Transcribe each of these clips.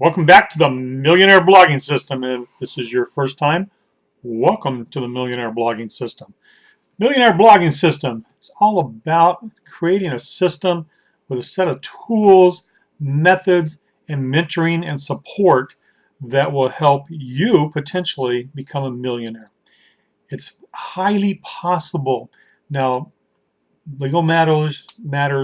Welcome back to the Millionaire Blogging System. If this is your first time, welcome to the Millionaire Blogging System. Millionaire Blogging System is all about creating a system with a set of tools, methods, and mentoring and support that will help you potentially become a millionaire. It's highly possible. Now, legal matters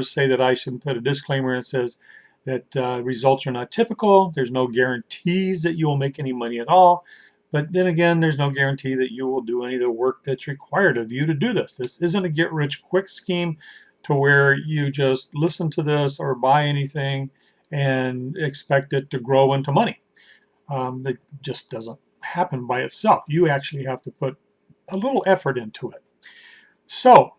say that I should put a disclaimer that says that results are not typical. There's no guarantees that you will make any money at all. But then again, there's no guarantee that you will do any of the work that's required of you to do this. This isn't a get-rich-quick scheme to where you just listen to this or buy anything and expect it to grow into money. It just doesn't happen by itself. You actually have to put a little effort into it. So,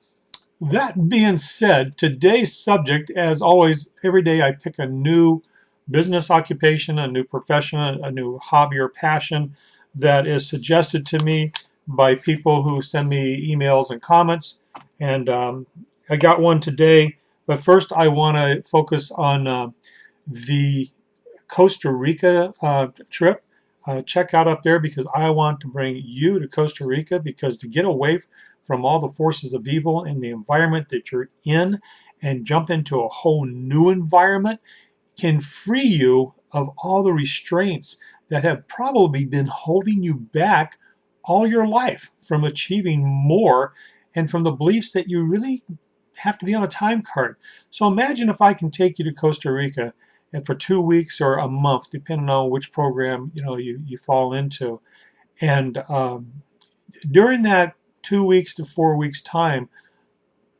that being said, today's subject, as always, every day I pick a new business occupation, a new profession, a new hobby or passion that is suggested to me by people who send me emails and comments. And I got one today, but first I want to focus on the Costa Rica trip. Check out up there because I want to bring you to Costa Rica, because to get away from all the forces of evil in the environment that you're in and jump into a whole new environment can free you of all the restraints that have probably been holding you back all your life from achieving more, and from the beliefs that you really have to be on a time card. So imagine if I can take you to Costa Rica and for 2 weeks or a month, depending on which program you fall into. And during that 2 weeks to 4 weeks time,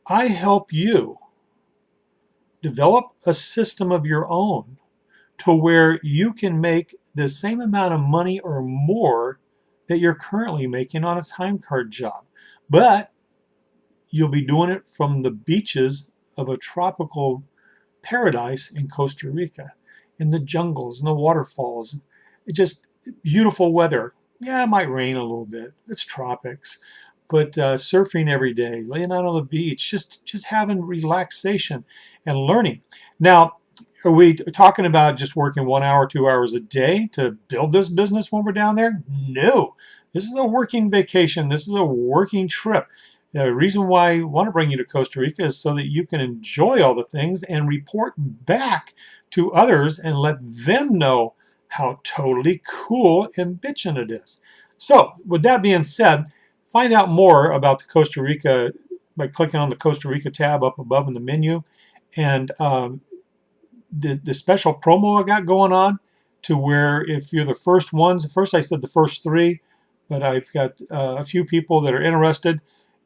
I help you develop a system of your own to where you can make the same amount of money or more that you're currently making on a time card job. But you'll be doing it from the beaches of a tropical paradise in Costa Rica, in the jungles and the waterfalls. It's just beautiful weather. Yeah, it might rain a little bit. It's tropics. But surfing every day, laying out on the beach, just having relaxation and learning. Now, are we talking about just working 1 hour, 2 hours a day to build this business when we're down there? No. This is a working vacation. This is a working trip. The reason why I want to bring you to Costa Rica is so that you can enjoy all the things and report back to others and let them know how totally cool and bitchin' it is. So, with that being said, find out more about the Costa Rica by clicking on the Costa Rica tab up above in the menu. And the special promo I got going on, to where if you're the first ones, first I said the first 3, but I've got a few people that are interested.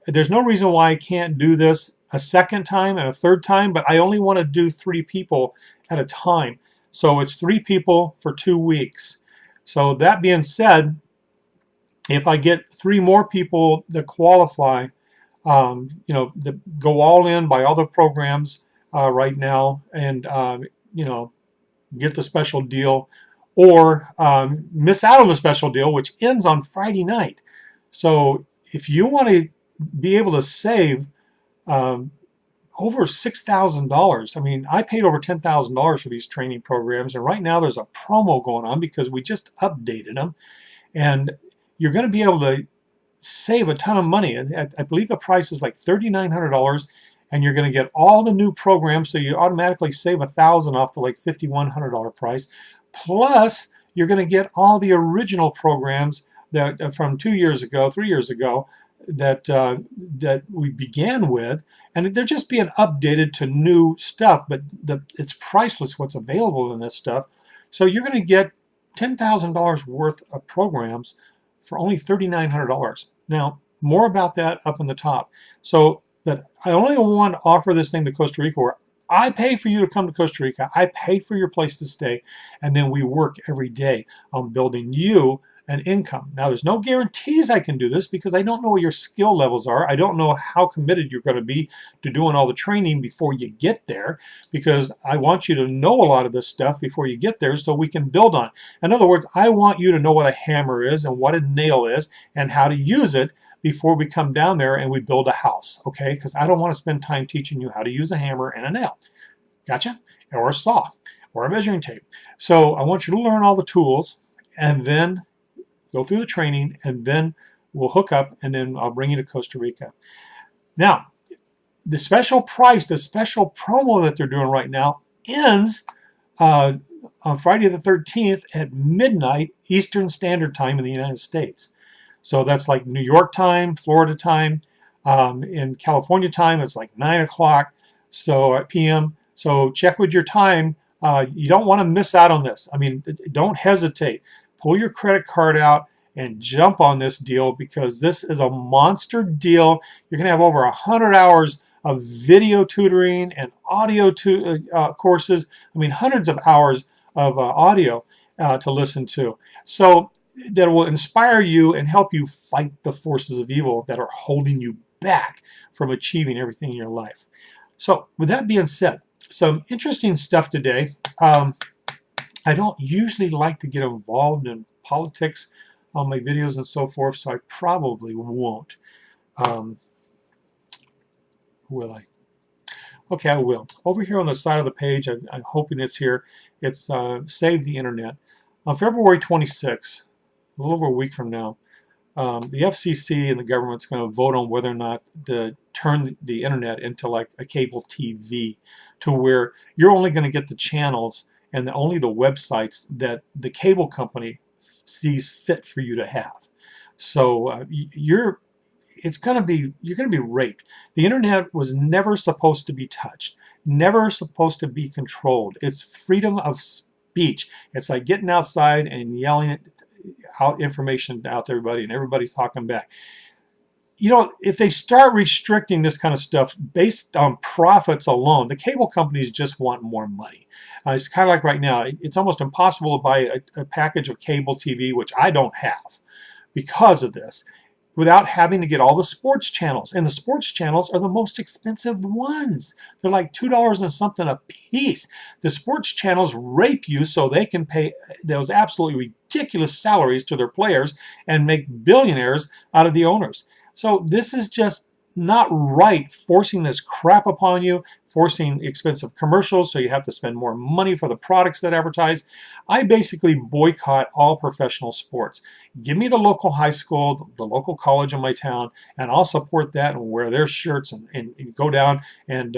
There's no reason why I can't do this a second time and a third time, but I only want to do 3 people at a time. So it's 3 people for 2 weeks. So that being said, if I get 3 more people that qualify, that go all in, by all the programs right now, and get the special deal, or miss out on the special deal, which ends on Friday night. So if you want to be able to save over $6,000. I mean, I paid over $10,000 for these training programs, and right now there's a promo going on because we just updated them, and you're going to be able to save a ton of money. I believe the price is like $3,900, and you're going to get all the new programs, so you automatically save $1,000 off the like $5,100 price. Plus, you're going to get all the original programs that from 2 years ago, 3 years ago, that we began with, and they're just being updated to new stuff, but it's priceless what's available in this stuff. So you're going to get $10,000 worth of programs for only $3,900. Now, more about that up in the top. So, but I only want to offer this thing to Costa Rica, where I pay for you to come to Costa Rica, I pay for your place to stay, and then we work every day on building you an income. Now, there's no guarantees I can do this because I don't know what your skill levels are. I don't know how committed you're going to be to doing all the training before you get there, because I want you to know a lot of this stuff before you get there so we can build on. In other words, I want you to know what a hammer is and what a nail is and how to use it before we come down there and we build a house, okay? Because I don't want to spend time teaching you how to use a hammer and a nail. Gotcha? Or a saw. or a measuring tape. So I want you to learn all the tools and then go through the training, and then we'll hook up, and then I'll bring you to Costa Rica. Now, the special price, the special promo that they're doing right now ends on Friday the 13th at midnight Eastern Standard Time in the United States. So that's like New York time, Florida time. In California time, it's like 9 o'clock p.m. So check with your time. You don't want to miss out on this. I mean, don't hesitate. Pull your credit card out and jump on this deal, because this is a monster deal. You're going to have over 100 hours of video tutoring and audio courses. I mean, hundreds of hours of audio to listen to. So that will inspire you and help you fight the forces of evil that are holding you back from achieving everything in your life. So with that being said, some interesting stuff today. I don't usually like to get involved in politics on my videos and so forth, so I probably won't. Will I? Okay, I will. Over here on the side of the page, I'm hoping it's here. It's Save the Internet. On February 26th, a little over a week from now, the FCC and the government's going to vote on whether or not to turn the internet into like a cable TV, to where you're only going to get the channels and only the websites that the cable company sees fit for you to have. So you're going to be raped. The internet was never supposed to be touched, never supposed to be controlled. It's freedom of speech. It's like getting outside and yelling out information out to everybody, and everybody's talking back. You know, if they start restricting this kind of stuff based on profits alone, the cable companies just want more money. It's kind of like right now, it's almost impossible to buy a package of cable TV, which I don't have because of this, without having to get all the sports channels. And the sports channels are the most expensive ones. They're like $2 and something a piece. The sports channels rape you so they can pay those absolutely ridiculous salaries to their players and make billionaires out of the owners. So this is just not right, forcing this crap upon you, forcing expensive commercials so you have to spend more money for the products that advertise. I basically boycott all professional sports. Give me the local high school, the local college in my town, and I'll support that and wear their shirts and go down. And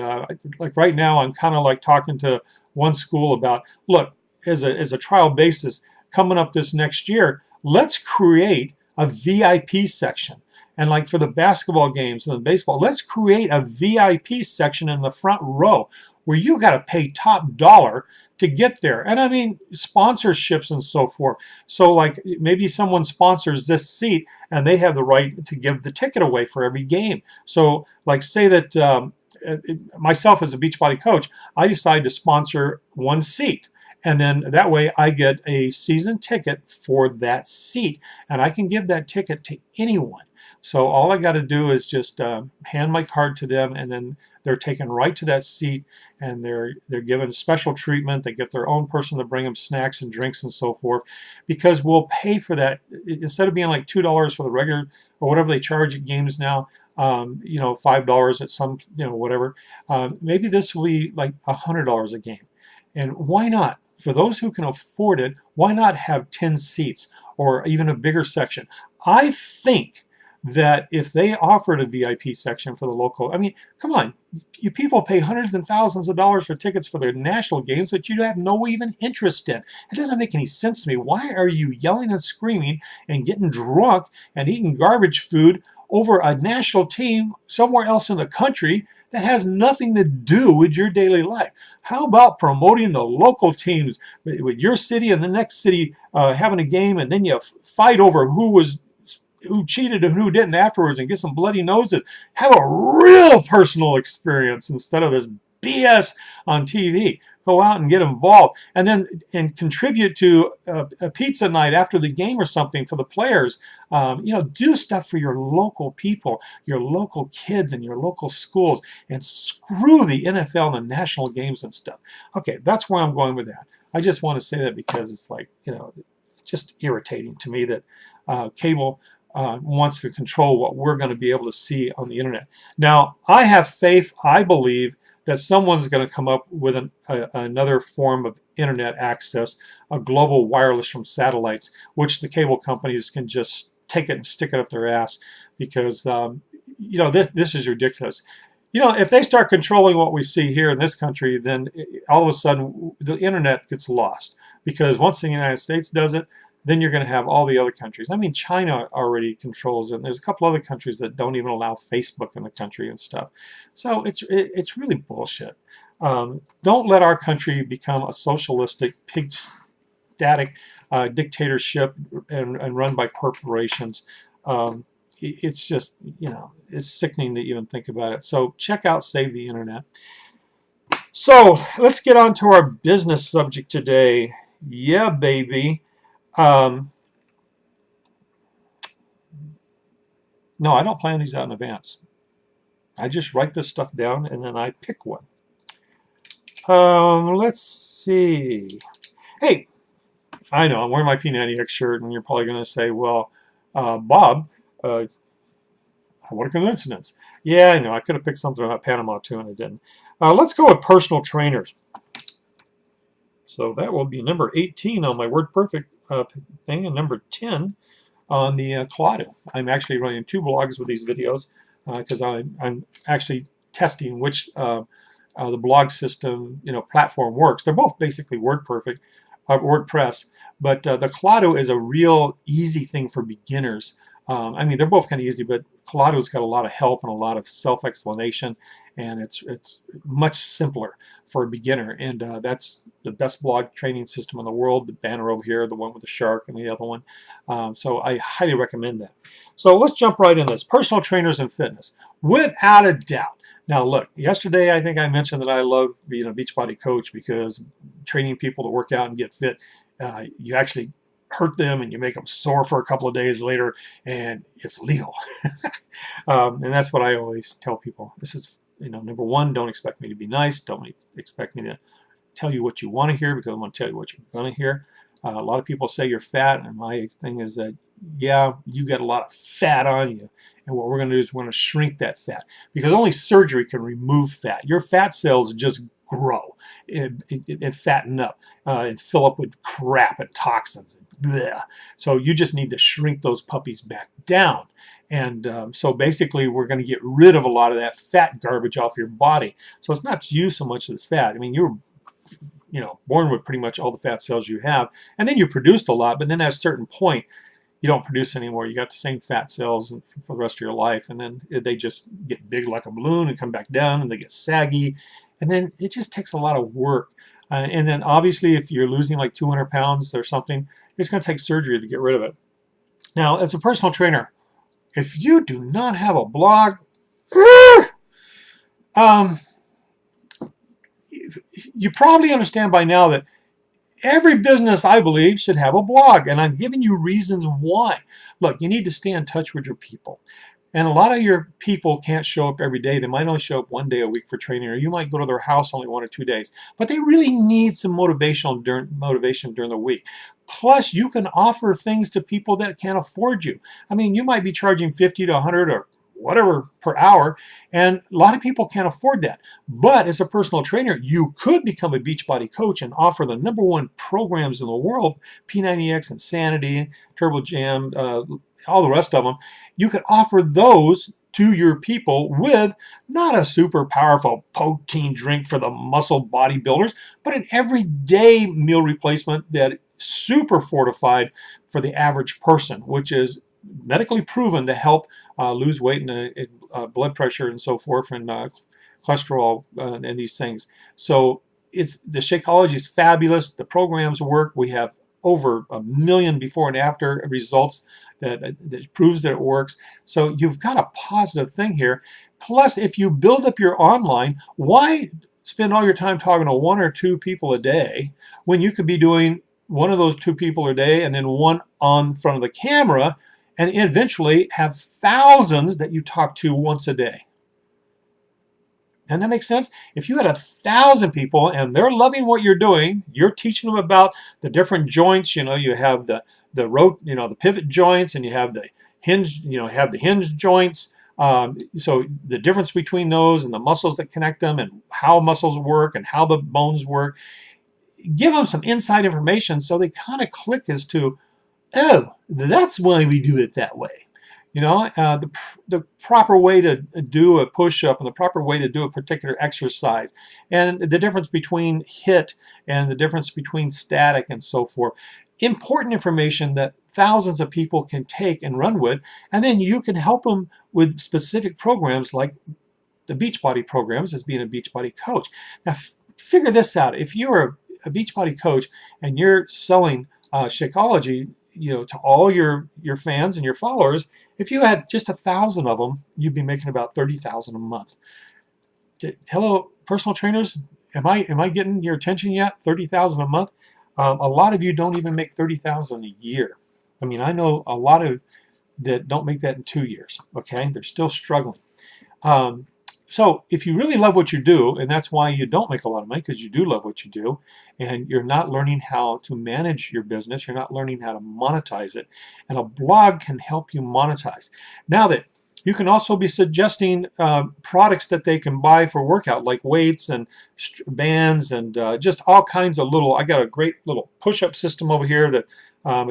like right now, I'm kind of like talking to one school about, look, as a trial basis, coming up this next year, let's create a VIP section. And like for the basketball games and the baseball, let's create a VIP section in the front row where you got to pay top dollar to get there. And I mean, sponsorships and so forth. So like maybe someone sponsors this seat and they have the right to give the ticket away for every game. So like say that myself as a Beachbody coach, I decide to sponsor one seat. And then that way I get a season ticket for that seat. And I can give that ticket to anyone. So all I got to do is just hand my card to them, and then they're taken right to that seat, and they're given special treatment. They get their own person to bring them snacks and drinks and so forth, because we'll pay for that. Instead of being like $2 for the regular or whatever they charge at games now, you know, $5 at some, you know, whatever. Maybe this will be like $100 a game. And why not? For those who can afford it, why not have 10 seats or even a bigger section? I think that if they offered a VIP section for the local, I mean, come on, you people pay hundreds and thousands of dollars for tickets for their national games that you have no even interest in. It doesn't make any sense to me. Why are you yelling and screaming and getting drunk and eating garbage food over a national team somewhere else in the country that has nothing to do with your daily life? How about promoting the local teams with your city and the next city having a game, and then you fight over who cheated and who didn't afterwards and get some bloody noses? Have a real personal experience instead of this BS on TV. Go out and get involved, and then contribute to a pizza night after the game or something for the players. You know, do stuff for your local people, your local kids, and your local schools, and screw the NFL and the national games and stuff. Okay, that's where I'm going with that. I just want to say that because it's like, you know, just irritating to me that cable wants to control what we're going to be able to see on the internet. Now, I have faith, I believe, that someone's going to come up with another form of internet access, a global wireless from satellites, which the cable companies can just take it and stick it up their ass, because this is ridiculous. If they start controlling what we see here in this country, then all of a sudden the internet gets lost, because once the United States does it, then you're going to have all the other countries. I mean, China already controls it, and there's a couple other countries that don't even allow Facebook in the country and stuff. So it's really bullshit. Don't let our country become a socialistic, pig-static dictatorship and run by corporations. It's just, it's sickening to even think about it. So check out Save the Internet. So let's get on to our business subject today. Yeah, baby. No, I don't plan these out in advance. I just write this stuff down and then I pick one. Let's see. Hey, I know I'm wearing my P90X shirt, and you're probably going to say, well, Bob, what a coincidence. Yeah, I know. I could have picked something about Panama too, and I didn't. Let's go with personal trainers. So that will be number 18 on my WordPerfect thing, and number 10 on the Collado. I'm actually running 2 blogs with these videos because I'm actually testing which the blog system platform works. They're both basically WordPress, but the Collado is a real easy thing for beginners. I mean, they're both kind of easy, but Collado's got a lot of help and a lot of self-explanation, and it's much simpler for a beginner. And that's the best blog training system in the world. The banner over here, the one with the shark, and the other one. So I highly recommend that. So let's jump right in this. Personal trainers and fitness, without a doubt. Now look, yesterday I think I mentioned that I love being a Beachbody coach, because training people to work out and get fit, you actually hurt them and you make them sore for a couple of days later, and it's legal. And that's what I always tell people. This is, number one, don't expect me to be nice. Don't expect me to tell you what you want to hear, because I'm going to tell you what you're going to hear. A lot of people say you're fat, and my thing is that, yeah, you got a lot of fat on you. And what we're going to do is we're going to shrink that fat, because only surgery can remove fat. Your fat cells just grow and fatten up and fill up with crap and toxins. And bleh. So you just need to shrink those puppies back down. And so basically we're going to get rid of a lot of that fat garbage off your body. So it's not you so much as fat. I mean, you're born with pretty much all the fat cells you have, and then you produced a lot, but then at a certain point you don't produce anymore. You got the same fat cells for the rest of your life, and then they just get big like a balloon and come back down, and they get saggy, and then it just takes a lot of work. And then obviously if you're losing like 200 pounds or something, it's going to take surgery to get rid of it. Now, as a personal trainer, if you do not have a blog, you probably understand by now that every business, I believe, should have a blog, and I'm giving you reasons why. Look, you need to stay in touch with your people. And a lot of your people can't show up every day. They might only show up 1 day a week for training, or you might go to their house only 1 or 2 days. But they really need some motivation during the week. Plus, you can offer things to people that can't afford you. I mean, you might be charging 50 to 100 or whatever per hour, and a lot of people can't afford that. But as a personal trainer, you could become a Beachbody coach and offer the #1 programs in the world, P90X, Insanity, Turbo Jam, all the rest of them. You could offer those to your people with not a super powerful protein drink for the muscle bodybuilders, but an everyday meal replacement that is super fortified for the average person, which is medically proven to help lose weight and blood pressure and so forth, and cholesterol and these things. So the Shakeology is fabulous. The programs work. We have over 1 million before and after results that proves that it works. So you've got a positive thing here. Plus, if you build up your online, why spend all your time talking to 1 or 2 people a day when you could be doing one of those 2 people a day and then one on front of the camera, and eventually have thousands that you talk to once a day? Doesn't that make sense? If you had 1,000 people and they're loving what you're doing, you're teaching them about the different joints. You have the pivot joints, and you have the hinge. Have the hinge joints. So the difference between those and the muscles that connect them and how muscles work and how the bones work, give them some inside information so they kind of click as to, oh, that's why we do it that way. You know, the proper way to do a push-up and the proper way to do a particular exercise, and the difference between HIIT and the difference between static and so forth. Important information that thousands of people can take and run with, and then you can help them with specific programs like the Beachbody programs as being a Beachbody coach. Now, figure this out. If you're a Beachbody coach and you're selling Shakeology, you know, to all your fans and your followers, if you had just 1,000 of them, you'd be making about 30,000 a month. Hello, personal trainers, am I getting your attention yet? 30,000 a month. A lot of you don't even make 30,000 a year. I mean, I know a lot of that don't make that in 2 years. Okay, they're still struggling. So if you really love what you do, and that's why you don't make a lot of money, because you do love what you do, and you're not learning how to manage your business, you're not learning how to monetize it, and a blog can help you monetize. Now that you can also be suggesting products that they can buy for workout, like weights and bands and just all kinds of little. I got a great little push-up system over here that I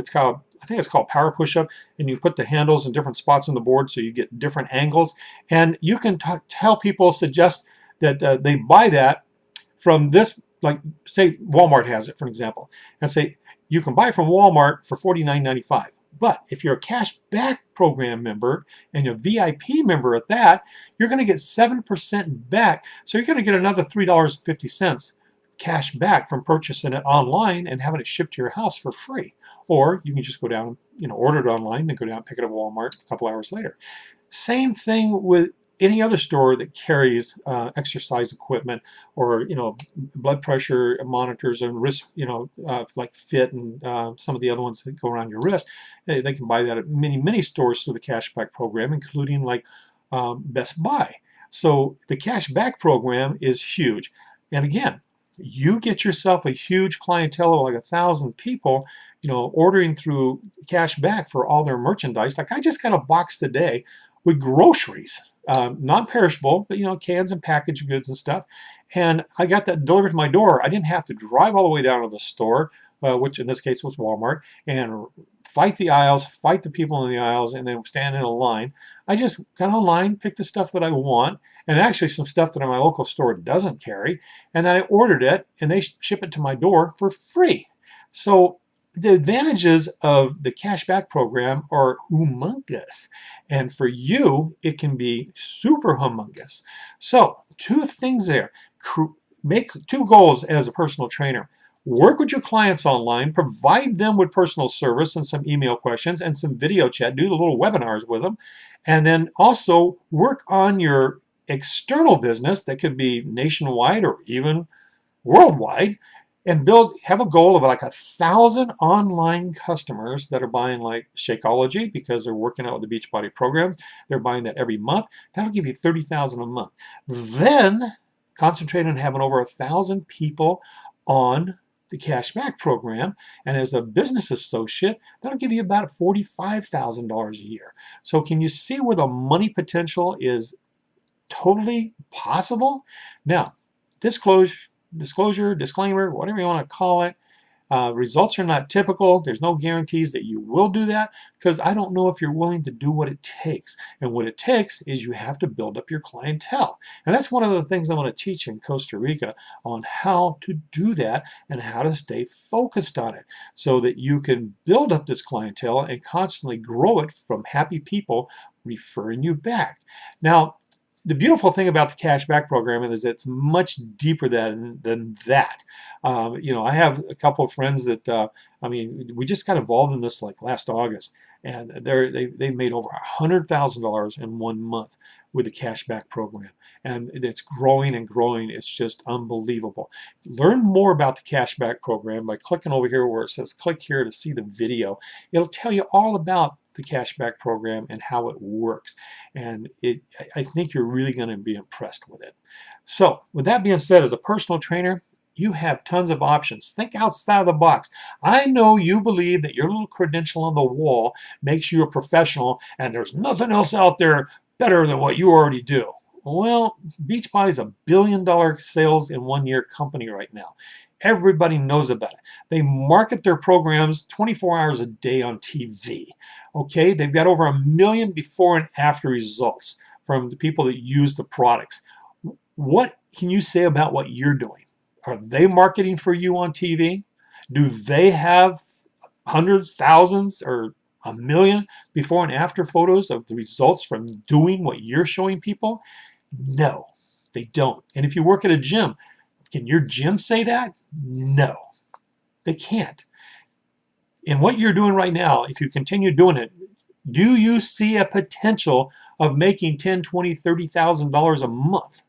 think it's called Power Push-Up, and you put the handles in different spots on the board so you get different angles. And you can tell people, suggest that they buy that from this, like say Walmart has it, for example, and say you can buy from Walmart for $49.95. But if you're a cash back program member and a VIP member at that, you're going to get 7% back. So you're going to get another $3.50 cash back from purchasing it online and having it shipped to your house for free. Or you can just go down, you know, order it online, then go down and pick it up at Walmart a couple hours later. Same thing with any other store that carries exercise equipment or, you know, blood pressure monitors and wrist, you know, like Fit and some of the other ones that go around your wrist. They can buy that at many stores through the cashback program, including like Best Buy. So the cashback program is huge. And again, you get yourself a huge clientele of like 1,000 people, you know, ordering through cashback for all their merchandise. Like I just got a box today with groceries, non-perishable, but you know, cans and packaged goods and stuff. And I got that delivered to my door. I didn't have to drive all the way down to the store, which in this case was Walmart, and fight the aisles, fight the people in the aisles, and then stand in a line. I just got online, picked the stuff that I want, and actually some stuff that my local store doesn't carry, and then I ordered it, and they ship it to my door for free. So the advantages of the cashback program are humongous. And for you, it can be super humongous. So 2 things there. Make 2 goals as a personal trainer. Work with your clients online, provide them with personal service and some email questions and some video chat, do the little webinars with them, and then also work on your external business that could be nationwide or even worldwide, and have a goal of like 1,000 online customers that are buying like Shakeology because they're working out with the Beachbody program. They're buying that every month. That'll give you 30,000 a month. Then concentrate on having over 1,000 people on the cashback program, and as a business associate, that'll give you about $45,000 a year. So can you see where the money potential is totally possible? Now, disclosure, disclaimer, whatever you want to call it, results are not typical. There's no guarantees that you will do that because I don't know if you're willing to do what it takes. And what it takes is you have to build up your clientele. And that's one of the things I want to teach in Costa Rica on how to do that and how to stay focused on it so that you can build up this clientele and constantly grow it from happy people referring you back. Now, the beautiful thing about the cashback program is it's much deeper than that. You know, I have a couple of friends that, I mean, we just got involved in this like last August, and they made over $100,000 in 1 month with the cashback program. And it's growing and growing. It's just unbelievable. Learn more about the cashback program by clicking over here where it says click here to see the video. It'll tell you all about the cashback program and how it works. And I think you're really going to be impressed with it. So with that being said, as a personal trainer, you have tons of options. Think outside of the box. I know you believe that your little credential on the wall makes you a professional and there's nothing else out there better than what you already do. Well, Beachbody's a billion-dollar sales in 1 year company right now. Everybody knows about it. They market their programs 24 hours a day on TV. Okay, they've got over 1 million before and after results from the people that use the products. What can you say about what you're doing? Are they marketing for you on TV? Do they have hundreds, thousands, or 1 million before and after photos of the results from doing what you're showing people? No, they don't. And if you work at a gym, can your gym say that? No, they can't. And what you're doing right now, if you continue doing it, do you see a potential of making $10,000, $20,000, $30,000 a month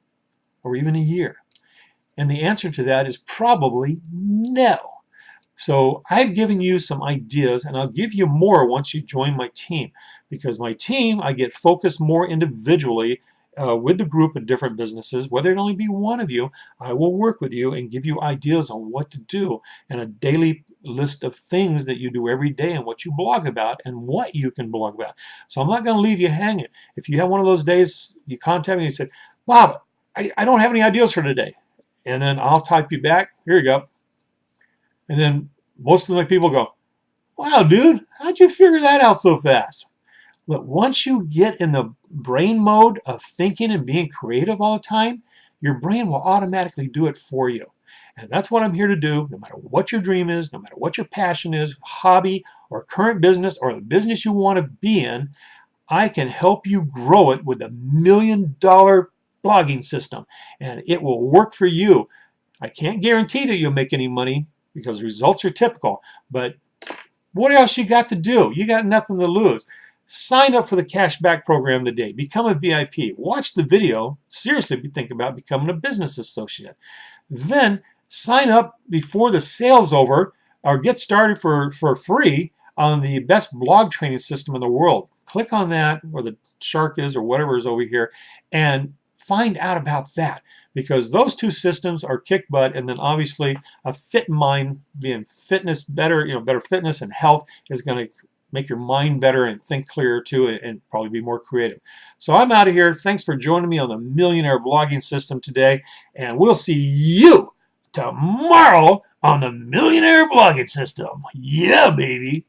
or even a year? And the answer to that is probably no. So I've given you some ideas, and I'll give you more once you join my team, because my team, I get focused more individually with the group of different businesses. Whether it only be one of you, I will work with you and give you ideas on what to do and a daily list of things that you do every day and what you blog about and what you can blog about. So I'm not going to leave you hanging. If you have one of those days, you contact me and say, Bob, I don't have any ideas for today. And then I'll type you back. Here you go. And then most of my people go, wow, dude, how'd you figure that out so fast? Look, once you get in the brain mode of thinking and being creative all the time, your brain will automatically do it for you. And that's what I'm here to do, no matter what your dream is, no matter what your passion is, hobby or current business or the business you want to be in, I can help you grow it with $1 million blogging system. And it will work for you. I can't guarantee that you'll make any money because results are typical, but what else you got to do? You got nothing to lose. Sign up for the cashback program today. Become a VIP. Watch the video. Seriously think about becoming a business associate. Then sign up before the sale's over or get started for free on the best blog training system in the world. Click on that where the shark is or whatever is over here and find out about that, because those two systems are kick butt. And then obviously a fit mind, being fitness better, better fitness and health is going to make your mind better and think clearer too, and probably be more creative. So I'm out of here. Thanks for joining me on the Millionaire Blogging System today, and we'll see you tomorrow on the Millionaire Blogging System. Yeah, baby.